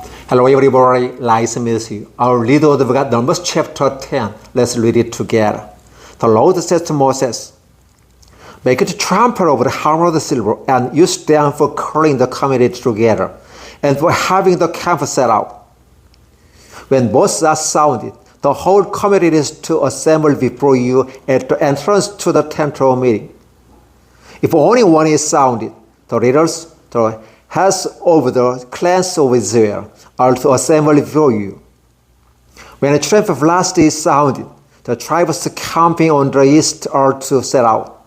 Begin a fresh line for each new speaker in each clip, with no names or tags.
Hello everybody, 라이프스타트. Our read of God, Numbers chapter 10. Let's read it together. The Lord said to Moses, make a trumpet of the hammered silver and use them for calling the community together and for having the camp set out. When both are sounded, the whole community is to assemble before you at the entrance to the tent of meeting. If only one is sounded, the leaders, the heads of the clans of Israel, are to assemble before you. When a trumpet blast is sounded, the tribes camping on the east are to set out.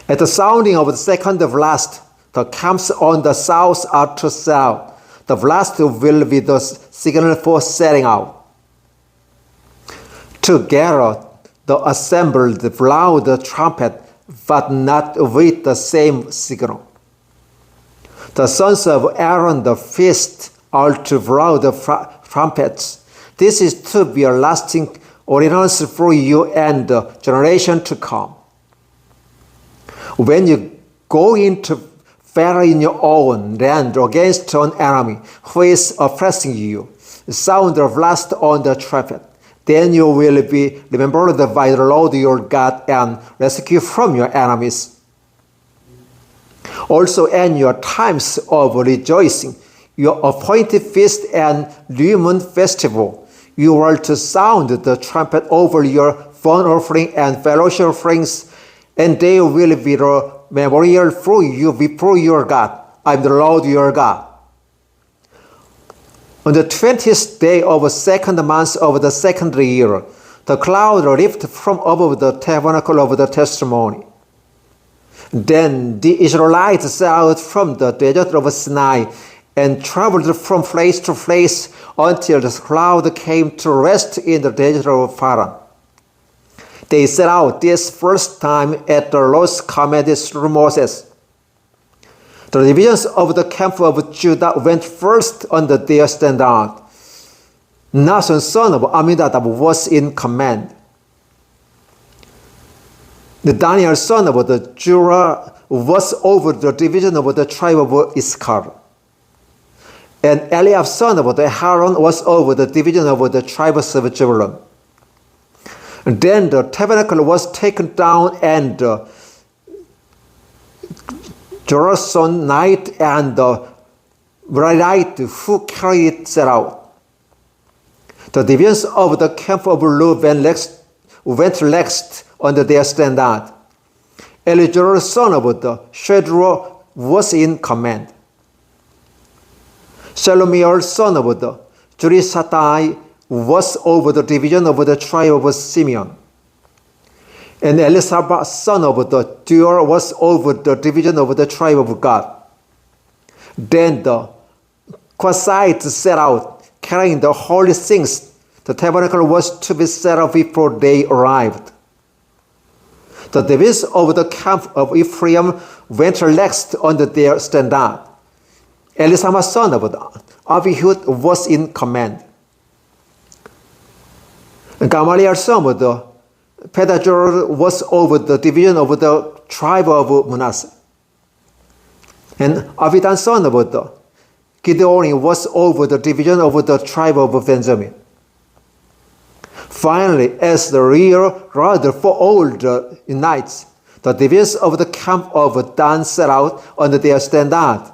At the sounding of the second blast, the camps on the south are to set out. The blast will be the signal for setting out. Together, the assembled blow the trumpet, but not with the same signal. The sons of Aaron the priest are to blow the trumpets. This is to be a lasting ordinance for you and the generation to come. When you go into battle in your own land against an enemy who is oppressing you, sound the blast on the trumpet. Then you will be remembered by the Lord your God and rescued from your enemies. Also, in your times of rejoicing, your appointed feast and new moon festival, you are to sound the trumpet over your burnt offering and fellowship offerings, and they will be the memorial for you before your God. I am the Lord your God. On the 20th day of the second month of the second year, the cloud lifted from above the tabernacle of the testimony. Then the Israelites set out from the desert of Sinai and traveled from place to place until the cloud came to rest in the desert of Paran. They set out this first time at the Lord's command through Moses. The divisions of the camp of Judah went first under their standard. Nahshon, son of Amminadab, was in command. The Daniel, son of the Judah, was over the division of the tribe of Issachar. And Eliab, son of the Aaron, was over the division of the tribes of Zebulun. Then the tabernacle was taken down, and Jerusalem night and the Levite who carried it set out. The divisions of the camp of Reuben went next under their standard. Eleazar, son of the Shedeur, was in command. Shelomiel, son of the Zurishaddai, was over the division of the tribe of Simeon. And Elisabah, son of the Deur, was over the division of the tribe of Gad. Then the Quasites set out, carrying the holy things. The tabernacle was to be set up before they arrived. The divisions of the camp of Ephraim went next under their standard. Elisama, son of Abihud, was in command. Gamaliel, son of the Pedahzur, was over the division of the tribe of Manasseh. And Abidan, son of the Gideoni, was over the division of the tribe of Benjamin. Finally, as the rear guard for all the knights, the divisions of the camp of Dan set out under their standard.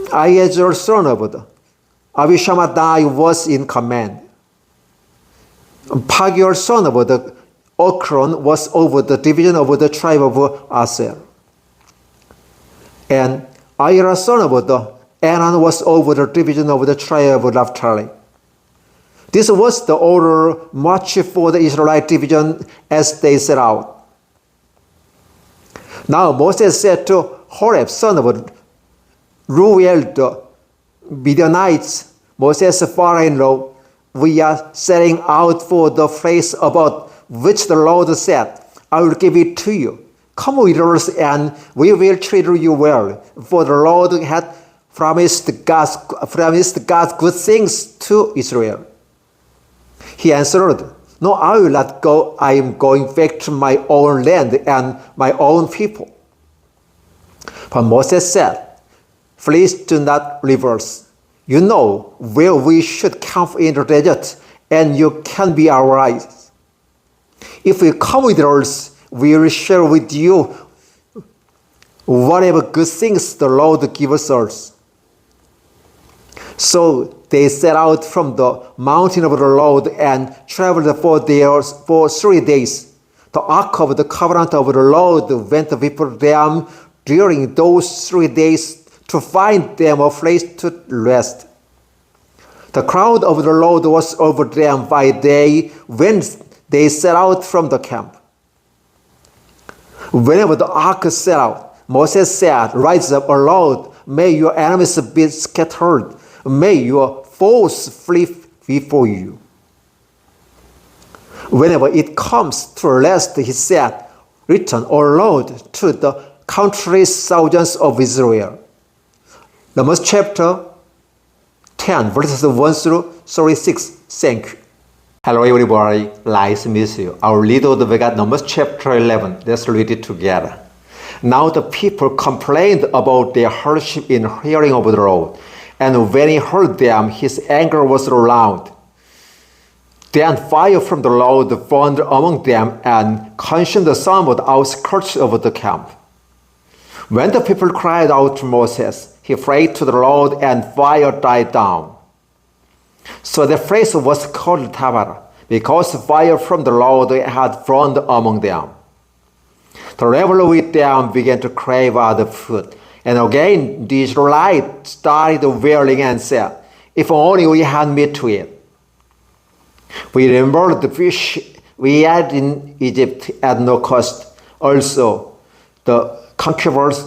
Ahiezer, son of the Abishamadai, was in command. Pagiel, son of the Okron, was over the division of the tribe of Aser. And Ira, son of the Anan, was over the division of the tribe of Naphtali. This was the order march for the Israelite division as they set out. Now Moses said to Horeb, son of Reuel the Midianites, Moses' father-in-law, we are setting out for the place about which the Lord said, I will give it to you. Come with us and we will treat you well, for the Lord had promised God's good things to Israel. He answered, no, I will not go. I am going back to my own land and my own people. But Moses said, Please do not leave us. You know where we should camp in the desert, and you can be our eyes. If you come with us, we will share with you whatever good things the Lord gives us. So they set out from the mountain of the Lord and traveled for 3 days. The ark of the covenant of the Lord went before them during those 3 days to find them a place to rest. The cloud of the Lord was over them by day when they set out from the camp. Whenever the ark set out, Moses said, "Rise up, O Lord, may your enemies be scattered, may your foes flee before you." Whenever it comes to rest, he said, "Return, O Lord, to the countless thousands of Israel." Numbers chapter 10, verses 1 through 36. Thank you. Hello everybody, nice to meet you. Our little we got Numbers chapter 11. Let's read it together. Now the people complained about their hardship in hearing of the Lord, and when he heard them, his anger was loud. Then fire from the Lord burned among them and consumed some of the outskirts of the camp. When the people cried out to Moses, he prayed to the Lord, and fire died down. So the place was called Tabara, because fire from the Lord had burned among them. The rebel with them began to crave other food. And again the Israelites started wailing and said, "If only we had meat to eat." We remembered the fish we had in Egypt at no cost, also the cucumbers,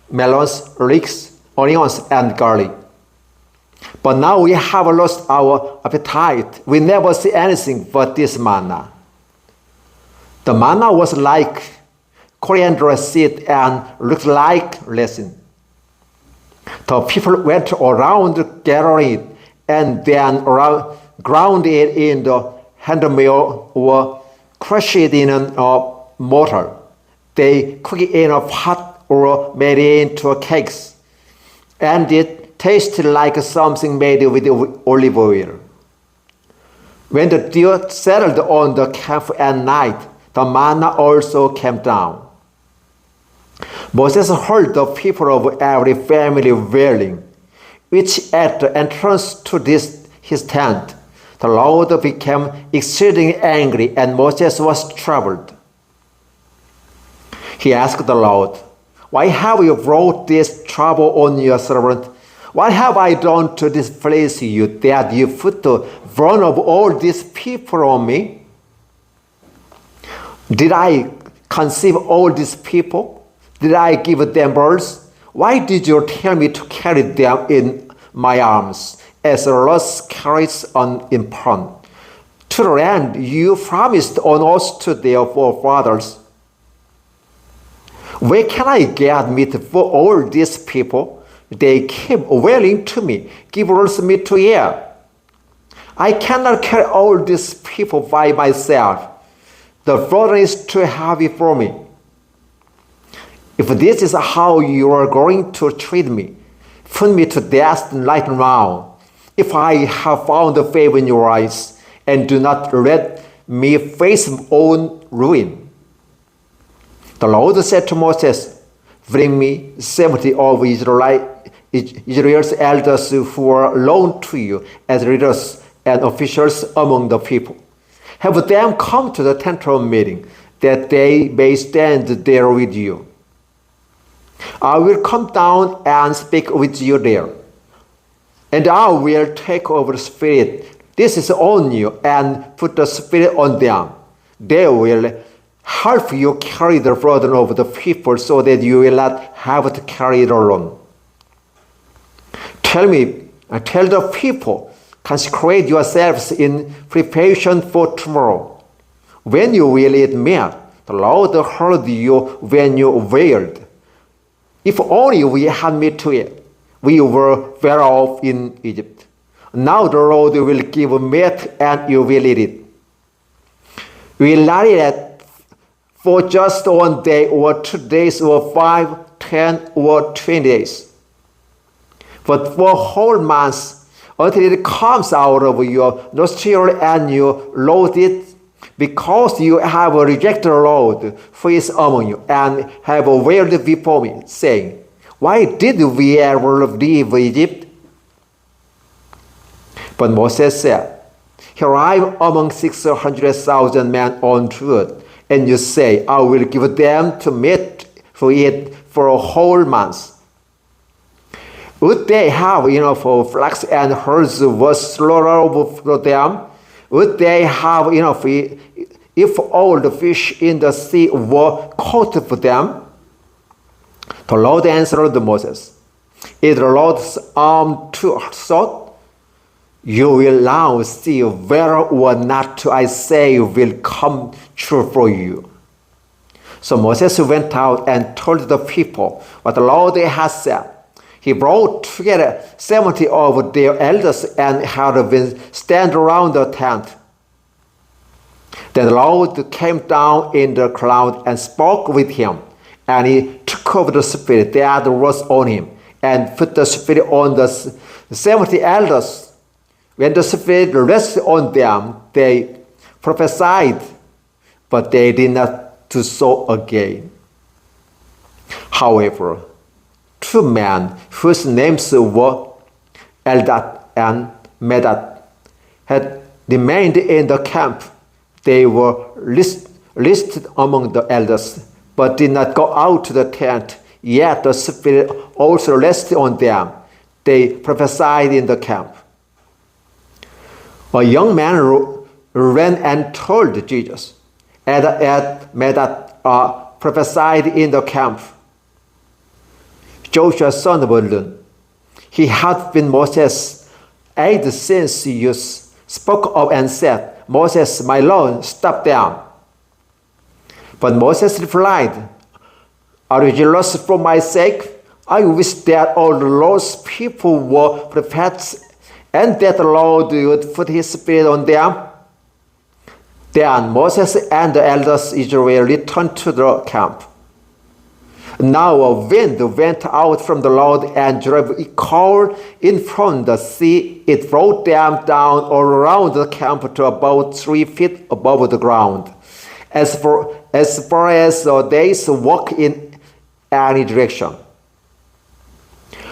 melons, leeks, onions, and garlic. But now we have lost our appetite. We never see anything but this manna. The manna was like coriander seed and looked like resin. The people went around gathering it and then ground it in the handmill or crushed it in a mortar. They cooked it in a pot or made it into cakes, and it tasted like something made with olive oil. When the dew settled on the camp at night, the manna also came down. Moses heard the people of every family wailing, which at the entrance to his tent. The Lord became exceedingly angry, and Moses was troubled. He asked the Lord, "Why have you brought this trouble on your servant? What have I done to displease you that you put the burden of all these people on me? Did I conceive all these people? Did I give them birth? Why did you tell me to carry them in my arms, as a nurse carries an infant, to the land you promised on oath to their forefathers? Where can I get meat for all these people? They keep wailing to me, 'Give us meat to eat.' I cannot carry all these people by myself. The burden is too heavy for me. If this is how you are going to treat me, put me to death right now. If I have found favor in your eyes, and do not let me face my own ruin." The Lord said to Moses, "Bring me 70 of Israel's elders who are known to you as leaders and officials among the people. Have them come to the tent of meeting, that they may stand there with you. I will come down and speak with you there, and I will take over the Spirit. This is on you, and put the Spirit on them. They will help you carry the burden of the people, so that you will not have to carry it alone. Tell the people, consecrate yourselves in preparation for tomorrow. When you will eat meat, the Lord heard you when you wailed. If only we had meat to eat, we were better off in Egypt. Now the Lord will give meat, and you will eat it. We will not eat it for just 1 day or 2 days or 5, 10, or 20 days. but for whole months, until it comes out of your nostril and you loathe it, because you have rejected the Lord who is among you, and have wailed before me, saying, why did we ever leave Egypt? But Moses said, here I am among 600,000 men on foot, and you say, I will give them to meat to eat for a whole month. Would they have enough flocks and herds was slaughtered for them? Would they have enough if all the fish in the sea were caught for them? The Lord answered Moses, is the Lord's arm too short? You will now see whether or not I say will come true for you. So Moses went out and told the people what the Lord had said. He brought together 70 of their elders and had them stand around the tent. Then the Lord came down in the cloud and spoke with him, and he took over the spirit that was on him and put the spirit on the 70 elders. When the spirit rested on them, they prophesied, but they did not do so again. However, two men whose names were Eldad and Medad had remained in the camp. They were listed among the elders, but did not go out to the tent. Yet the Spirit also rested on them. They prophesied in the camp. A young man ran and told Jesus, Eldad, Medad prophesied in the camp. Joshua, son of Nun, he had been Moses' aide since you spoke of and said, Moses, my Lord, stop them. But Moses replied, are you jealous for my sake? I wish that all the Lord's people were prophets, and that the Lord would put his spirit on them. Then Moses and the elders of Israel returned to the camp. Now a wind went out from the Lord and drove a coal in from the sea. It brought them down all around the camp to about 3 feet above the ground, as far as a day's walk in any direction.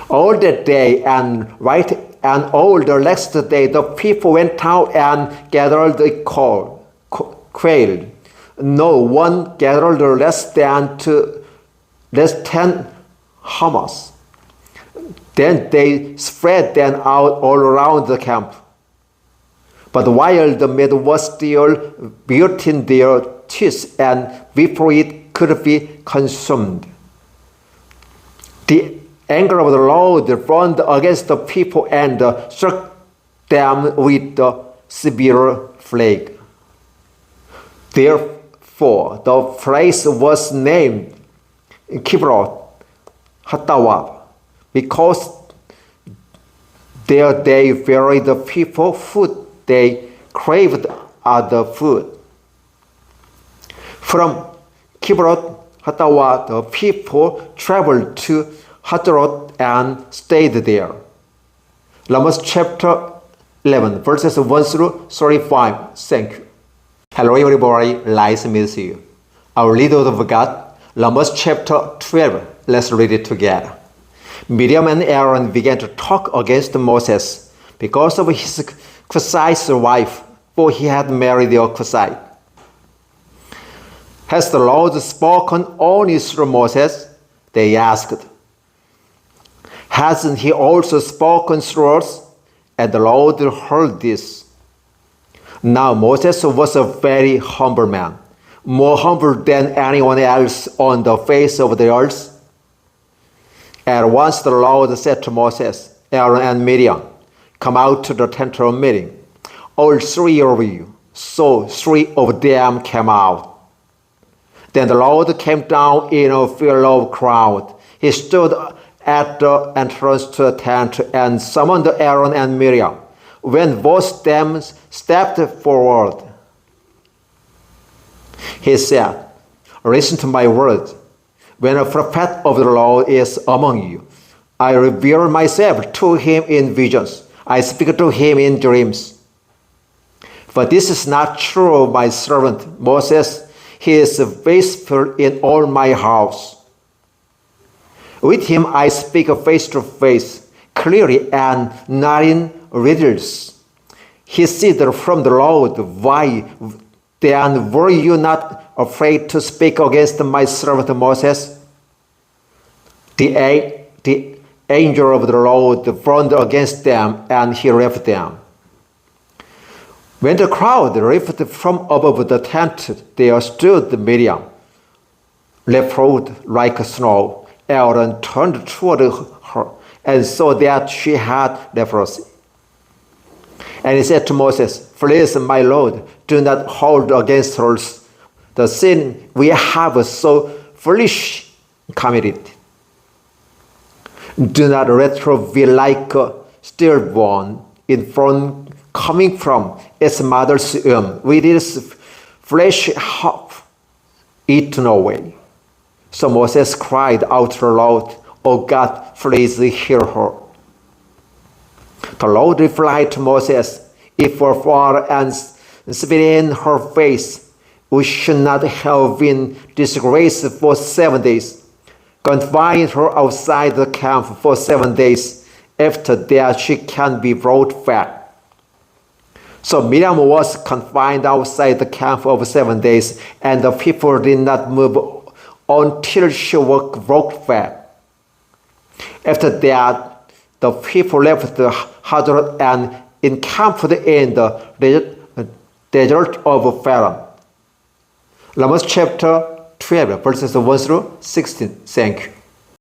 All that day and all the next day the people went out and gathered the quail. No one gathered less than 10 hammers. Then they spread them out all around the camp. But while the meat was still between their teeth and before it could be consumed, the anger of the Lord burned against the people and struck them with the severe plague. Therefore, the place was named Kibroth Hattawa, because there they buried the people food they craved other food. From Kibroth Hattawa, the people traveled to Hazeroth and stayed there. Numbers chapter 11, verses 1 through 35. Thank you. Hello everybody, nice to meet you. Our leader of God, Numbers chapter 12. Let's read it together. Miriam and Aaron began to talk against Moses because of his Cushite's wife, for he had married a Cushite. Has the Lord spoken only through Moses? They asked. Hasn't he also spoken through us? And the Lord heard this. Now Moses was a very humble man, more humble than anyone else on the face of the earth. At once the Lord said to Moses, Aaron, and Miriam, come out to the tent of meeting, all 3 of you. So 3 of them came out. Then the Lord came down in a fierce crowd. He stood at the entrance to the tent and summoned Aaron and Miriam. When both of them stepped forward, he said, listen to my words. When a prophet of the Lord is among you, I reveal myself to him in visions. I speak to him in dreams. But this is not true of my servant Moses. He is faithful in all my house. With him I speak face to face, clearly and not in riddles. He said from the Lord, why then were you not afraid to speak against my servant Moses? The angel of the Lord burned against them, and he left them. When the crowd lifted from above the tent, there stood Miriam, leprous like snow. Aaron turned toward her and saw that she had leprosy. And he said to Moses, please, my Lord, do not hold against us the sin we have so foolishly committed. Do not let her be like a stillborn infant coming from its mother's womb, with its flesh half eaten away. So Moses cried out aloud, O God, please hear her. The Lord replied to Moses, if her father and spit in her face, we should not have been disgraced for 7 days. Confine her outside the camp for 7 days. After that, she can be brought back. So Miriam was confined outside the camp for 7 days, and the people did not move until she was brought back. After that, the people left the Hazard and encamped in the desert of Pharaoh. Romans chapter 12, verses 1 through 16. Thank you.